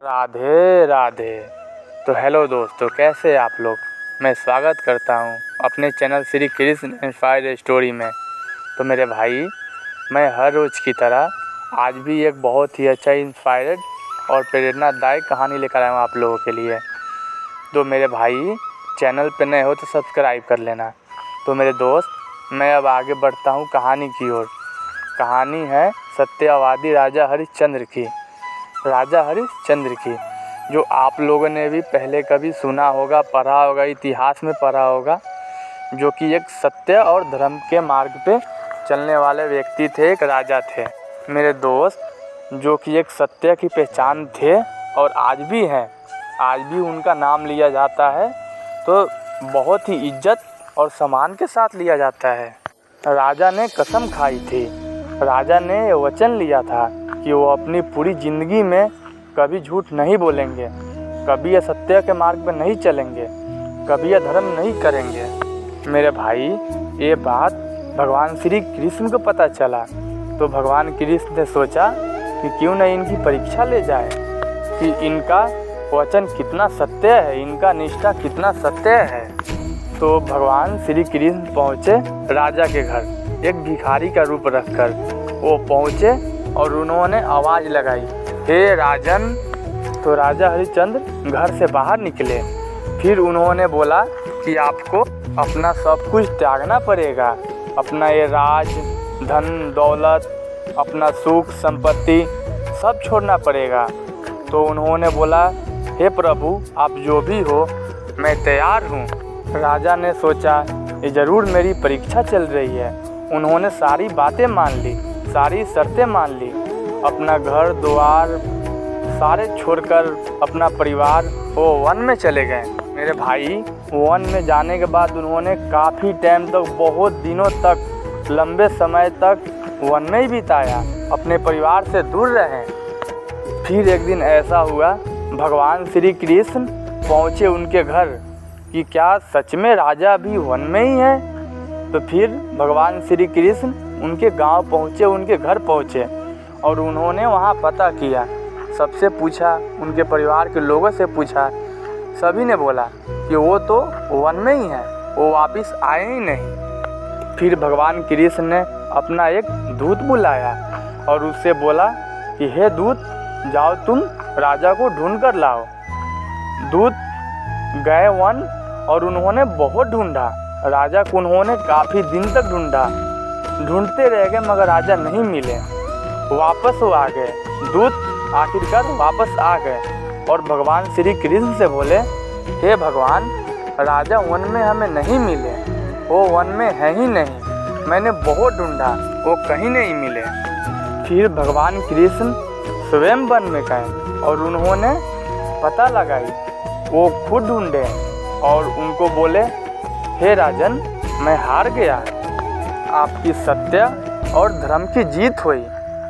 राधे राधे। तो हेलो दोस्तों, कैसे आप लोग। मैं स्वागत करता हूं अपने channel Shri Krishna inspired story में। तो मेरे भाई, मैं हर रोज़ की तरह आज भी एक बहुत ही अच्छा इंस्पायर्ड और प्रेरणादायक कहानी लेकर आया हूँ आप लोगों के लिए। तो मेरे भाई, चैनल पे नए हो तो सब्सक्राइब कर लेना। तो मेरे दोस्त, मैं अब आगे बढ़ता हूँ कहानी की ओर। कहानी है सत्यवादी राजा हरिश्चंद्र की। राजा हरिश्चंद्र की, जो आप लोगों ने भी पहले कभी सुना होगा, पढ़ा होगा, इतिहास में पढ़ा होगा, जो कि एक सत्य और धर्म के मार्ग पे चलने वाले व्यक्ति थे, एक राजा थे मेरे दोस्त, जो कि एक सत्य की पहचान थे और आज भी हैं। आज भी उनका नाम लिया जाता है तो बहुत ही इज्जत और सम्मान के साथ लिया जाता है। राजा ने कसम खाई थी, राजा ने वचन लिया था कि वो अपनी पूरी ज़िंदगी में कभी झूठ नहीं बोलेंगे, कभी असत्य के मार्ग पर नहीं चलेंगे, कभी अधर्म नहीं करेंगे। मेरे भाई, ये बात भगवान श्री कृष्ण को पता चला तो भगवान कृष्ण ने सोचा कि क्यों नहीं इनकी परीक्षा ले जाए कि इनका वचन कितना सत्य है, इनका निष्ठा कितना सत्य है। तो भगवान श्री कृष्ण पहुँचे राजा के घर, एक भिखारी का रूप रखकर वो पहुँचे और उन्होंने आवाज़ लगाई, हे राजन। तो राजा हरिश्चंद्र घर से बाहर निकले। फिर उन्होंने बोला कि आपको अपना सब कुछ त्यागना पड़ेगा, अपना ये राज, धन दौलत, अपना सुख संपत्ति सब छोड़ना पड़ेगा। तो उन्होंने बोला, हे प्रभु, आप जो भी हो मैं तैयार हूँ। राजा ने सोचा ये ज़रूर मेरी परीक्षा चल रही है। उन्होंने सारी बातें मान ली, सारी शर्तें मान ली, अपना घर द्वार सारे छोड़कर अपना परिवार वो वन में चले गए। मेरे भाई, वन में जाने के बाद उन्होंने काफ़ी टाइम तक, बहुत दिनों तक, लंबे समय तक वन में ही बिताया, अपने परिवार से दूर रहे। फिर एक दिन ऐसा हुआ, भगवान श्री कृष्ण पहुँचे उनके घर कि क्या सच में राजा भी वन में ही है। तो फिर भगवान श्री कृष्ण उनके गांव पहुँचे, उनके घर पहुँचे और उन्होंने वहाँ पता किया, सबसे पूछा, उनके परिवार के लोगों से पूछा। सभी ने बोला कि वो तो वन में ही है, वो वापस आए ही नहीं। फिर भगवान कृष्ण ने अपना एक दूत बुलाया और उससे बोला कि हे दूत, जाओ तुम राजा को ढूंढ कर लाओ। दूत गए वन और उन्होंने बहुत ढूंढा राजा को। उन्होंने काफ़ी दिन तक ढूंढा, ढूंढते रह गए मगर राजा नहीं मिले। वापस वो आ गए, दूत आखिरकार वापस आ गए और भगवान श्री कृष्ण से बोले, हे भगवान, राजा वन में हमें नहीं मिले, वो वन में है ही नहीं, मैंने बहुत ढूंढा, वो कहीं नहीं मिले। फिर भगवान कृष्ण स्वयं वन में गए और उन्होंने पता लगाई, वो खुद ढूंढे और उनको बोले, हे राजन, मैं हार गया, आपकी सत्य और धर्म की जीत हुई,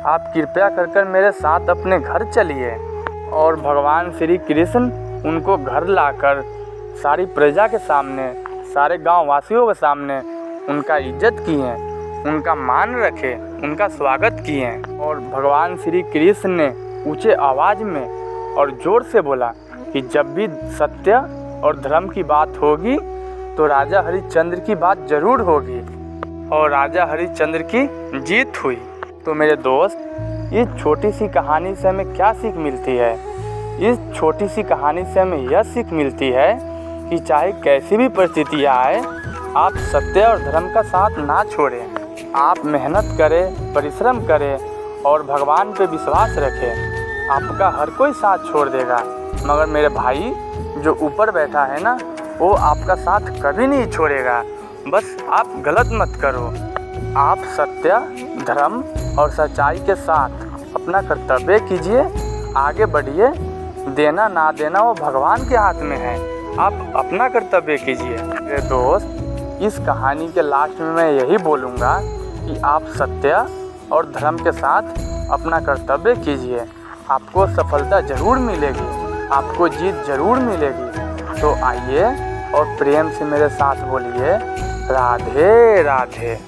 आप कृपया कर मेरे साथ अपने घर चलिए। और भगवान श्री कृष्ण उनको घर लाकर सारी प्रजा के सामने, सारे गांव वासियों के सामने उनका इज्जत किए, उनका मान रखे, उनका स्वागत किए। और भगवान श्री कृष्ण ने ऊंचे आवाज़ में और ज़ोर से बोला कि जब भी सत्य और धर्म की बात होगी तो राजा हरिश्चंद्र की बात ज़रूर होगी। और राजा हरिश्चंद्र की जीत हुई। तो मेरे दोस्त, इस छोटी सी कहानी से हमें क्या सीख मिलती है? इस छोटी सी कहानी से हमें यह सीख मिलती है कि चाहे कैसी भी परिस्थितियाँ आए, आप सत्य और धर्म का साथ ना छोड़ें। आप मेहनत करें, परिश्रम करें और भगवान पे विश्वास रखें। आपका हर कोई साथ छोड़ देगा मगर मेरे भाई, जो ऊपर बैठा है ना, वो आपका साथ कभी नहीं छोड़ेगा। बस आप गलत मत करो। आप सत्य, धर्म और सच्चाई के साथ अपना कर्तव्य कीजिए, आगे बढ़िए। देना ना देना वो भगवान के हाथ में है, आप अपना कर्तव्य कीजिए। मेरे दोस्त, इस कहानी के लास्ट में मैं यही बोलूँगा कि आप सत्य और धर्म के साथ अपना कर्तव्य कीजिए, आपको सफलता ज़रूर मिलेगी, आपको जीत ज़रूर मिलेगी। तो आइए और प्रेम से मेरे साथ बोलिए, राधे राधे।